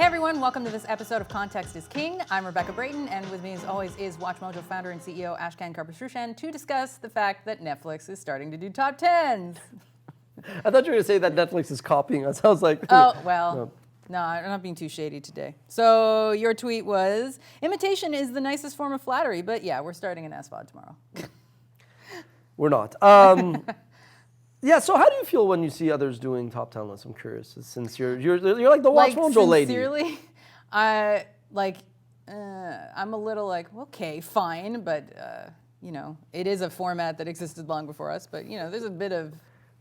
everyone, welcome to this episode of Context is King. I'm Rebecca Brayton, and with me as always is WatchMojo founder and CEO Ashkan Karbasfrooshan to discuss the fact that Netflix is starting to do top 10s. I thought you were going to say that Netflix is copying us. I was like... Oh, well, no, I'm not being too shady today. So your tweet was, imitation is the nicest form of flattery, but yeah, we're starting an SVOD tomorrow. We're not. Yeah, so how do you feel when you see others doing top 10 lists? I'm curious, since you're like the WatchMojo lady. Sincerely, I'm a little like, okay, fine, but you know, it is a format that existed long before us, but you know, there's a bit of...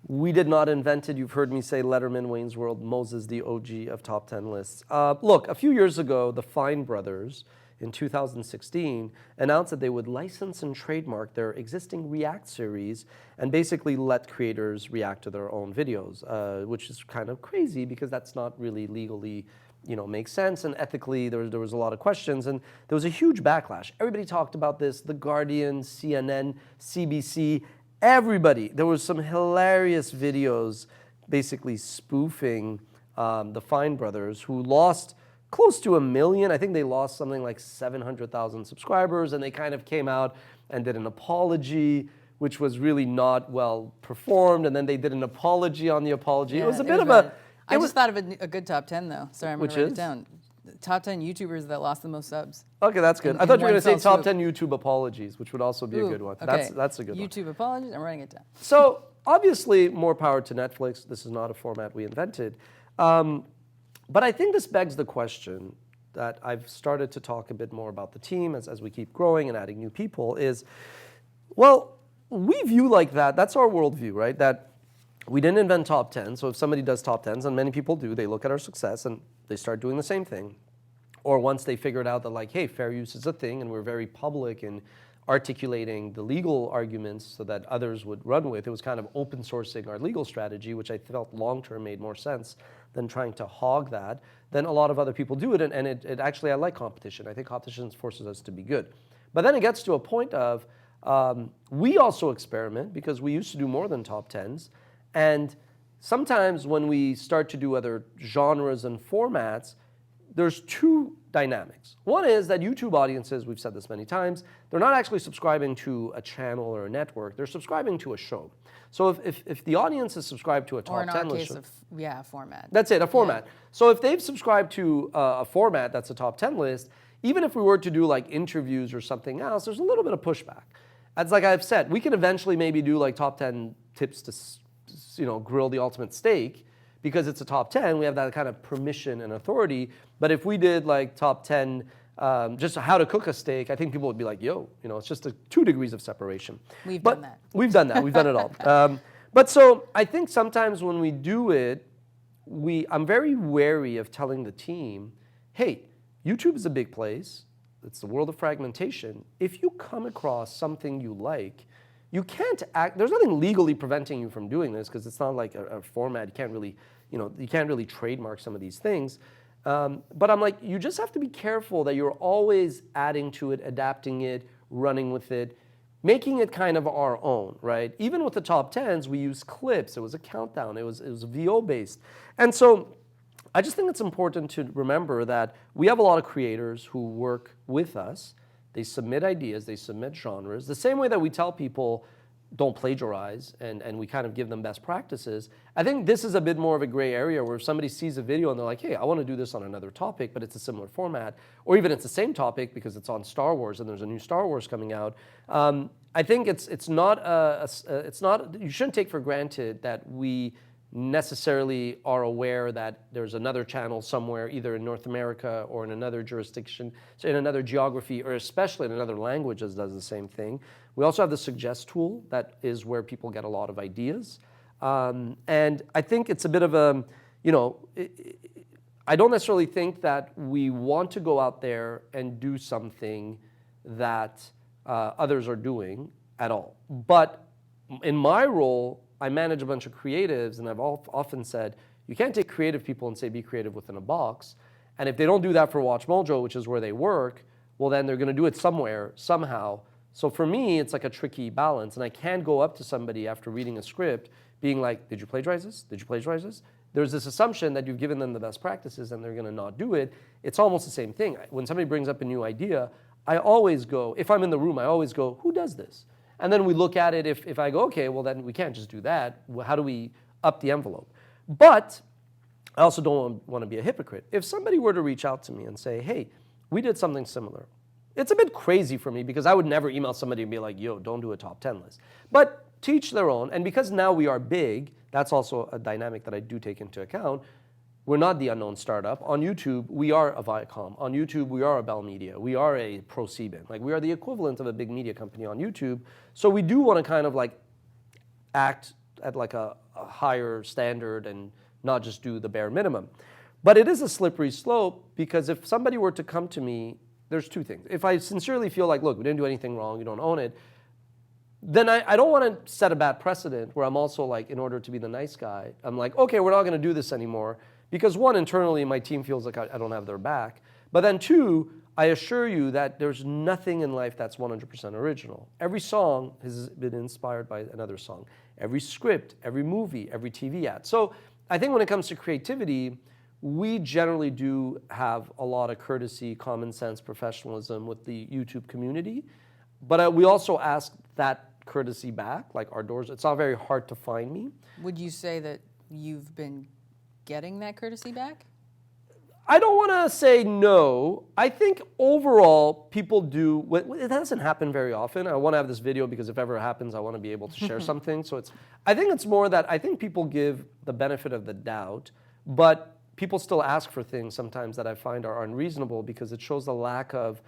We did not invent it. You've heard me say Letterman, Wayne's World, Moses, the OG of top 10 lists. Look, a few years ago, the Fine brothers in 2016 announced that they would license and trademark their existing React series and basically let creators react to their own videos, which is kind of crazy because that's not really legally, makes sense, and ethically there was a lot of questions, and there was a huge backlash. Everybody talked about this, The Guardian, CNN, CBC, everybody. There was some hilarious videos basically spoofing the Fine brothers, who lost close to 1 million. I think they lost something like 700,000 subscribers, and they kind of came out and did an apology, which was really not well performed, and then they did an apology on the apology. Yeah, it was a bit of a... I just thought of a good top 10, though. Sorry, I'm going to write it down. Top 10 YouTubers that lost the most subs. Okay, that's good. I thought you were going to say top 10 YouTube apologies, which would also be a good one. Okay. That's a good one. YouTube apologies, I'm writing it down. So, obviously, more power to Netflix. This is not a format we invented. But I think this begs the question that I've started to talk a bit more about the team as we keep growing and adding new people is, well, we view like that. That's our worldview, right? That we didn't invent top 10. So if somebody does top 10s, and many people do, they look at our success and they start doing the same thing. Or once they figured out that, like, hey, fair use is a thing, and we're very public in articulating the legal arguments so that others would run with. It was kind of open sourcing our legal strategy, which I felt long-term made more sense than trying to hog that. Then a lot of other people do it, and it actually, I like competition. I think competition forces us to be good. But then it gets to a point of, we also experiment, because we used to do more than top 10s, and sometimes when we start to do other genres and formats, there's two dynamics. One is that YouTube audiences, we've said this many times, they're not actually subscribing to a channel or a network, they're subscribing to a show. So if the audience is subscribed to a top 10 list... Or in our case, format. That's it, a format. Yeah. So if they've subscribed to a format that's a top 10 list, even if we were to do like interviews or something else, there's a little bit of pushback. As like I've said, we can eventually maybe do like top 10 tips to grill the ultimate steak. Because it's a top 10, we have that kind of permission and authority. But if we did like top 10, just how to cook a steak, I think people would be like, yo, it's just 2 degrees of separation. We've done that. We've done that. We've done it all. But so I think sometimes when we do it, I'm very wary of telling the team, hey, YouTube is a big place. It's the world of fragmentation. If you come across something you like, you can't act, there's nothing legally preventing you from doing this, because it's not like a format. You can't really trademark some of these things. But I'm like, you just have to be careful that you're always adding to it, adapting it, running with it, making it kind of our own, right? Even with the top 10s, we use clips. It was a countdown. It was VO based. And so I just think it's important to remember that we have a lot of creators who work with us. They submit ideas, they submit genres. The same way that we tell people don't plagiarize and we kind of give them best practices. I think this is a bit more of a gray area where if somebody sees a video and they're like, hey, I want to do this on another topic, but it's a similar format, or even it's the same topic because it's on Star Wars and there's a new Star Wars coming out. I think it's not, you shouldn't take for granted that we necessarily are aware that there's another channel somewhere, either in North America or in another jurisdiction, so in another geography, or especially in another language that does the same thing. We also have the suggest tool that is where people get a lot of ideas. And I think it's a bit of a, I don't necessarily think that we want to go out there and do something that others are doing at all. But in my role, I manage a bunch of creatives, and I've often said, you can't take creative people and say, be creative within a box. And if they don't do that for WatchMojo, which is where they work, well, then they're going to do it somewhere, somehow. So for me, it's like a tricky balance. And I can't go up to somebody after reading a script being like, did you plagiarize this? Did you plagiarize this? there's this assumption that you've given them the best practices and they're going to not do it. It's almost the same thing. When somebody brings up a new idea, I always go, if I'm in the room, I always go, who does this? And then we look at it. If I go, okay, well, then we can't just do that. How do we up the envelope? But I also don't want to be a hypocrite. If somebody were to reach out to me and say, hey, we did something similar. It's a bit crazy for me because I would never email somebody and be like, yo, don't do a top 10 list. But to each their own. And because now we are big, that's also a dynamic that I do take into account. We're not the unknown startup. On YouTube, we are a Viacom. On YouTube, we are a Bell Media. We are a ProSieben. Like, we are the equivalent of a big media company on YouTube. So we do want to kind of like act at like a higher standard and not just do the bare minimum. But it is a slippery slope because if somebody were to come to me, there's two things. If I sincerely feel like, look, we didn't do anything wrong, you don't own it, then I don't want to set a bad precedent where I'm also like, in order to be the nice guy, I'm like, okay, we're not going to do this anymore. Because one, internally, my team feels like I don't have their back. But then two, I assure you that there's nothing in life that's 100% original. Every song has been inspired by another song. Every script, every movie, every TV ad. So I think when it comes to creativity, we generally do have a lot of courtesy, common sense, professionalism with the YouTube community. But we also ask that courtesy back, like our doors. It's not very hard to find me. Would you say that you've been getting that courtesy back? I don't want to say no. I think overall people do. It doesn't happen very often. I want to have this video because if ever it happens, I want to be able to share something. So I think it's more that I think people give the benefit of the doubt, but people still ask for things sometimes that I find are unreasonable because it shows the lack of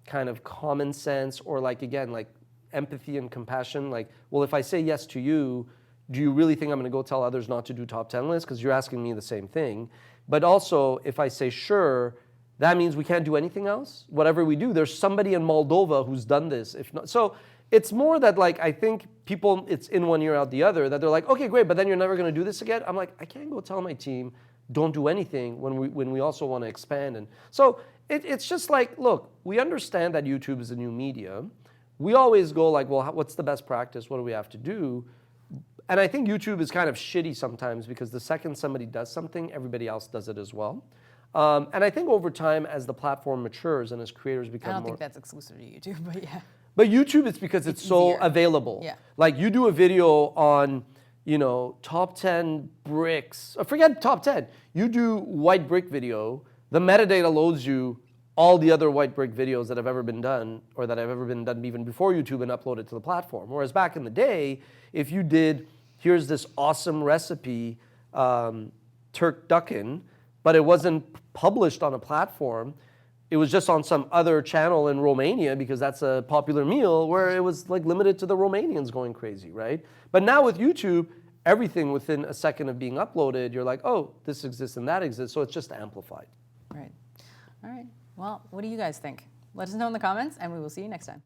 kind of common sense or like, again, like empathy and compassion. Like, well, if I say yes to you, do you really think I'm going to go tell others not to do top 10 lists? Because you're asking me the same thing. But also, if I say sure, that means we can't do anything else. Whatever we do, there's somebody in Moldova who's done this. If not, so it's more that like I think people, it's in one ear out the other, that they're like, okay, great, but then you're never going to do this again. I'm like, I can't go tell my team don't do anything when we also want to expand. And so it's just like, look, we understand that YouTube is a new medium. We always go like, well, what's the best practice? What do we have to do? And I think YouTube is kind of shitty sometimes because the second somebody does something, everybody else does it as well. And I think over time, as the platform matures and as creators become more... I don't think that's exclusive to YouTube, but yeah. But YouTube, it's because it's so easier. Available. Yeah. Like you do a video on, you know, top 10 bricks. Forget top 10. You do white brick video. The metadata loads you all the other white brick videos that have ever been done or that have ever been done even before YouTube and uploaded to the platform. Whereas back in the day, if you did, here's this awesome recipe, turkducken, but it wasn't published on a platform, it was just on some other channel in Romania because that's a popular meal where it was like limited to the Romanians going crazy, right? But now with YouTube, everything within a second of being uploaded, you're like, oh, this exists and that exists, so it's just amplified. Right. All right. Well, what do you guys think? Let us know in the comments, and we will see you next time.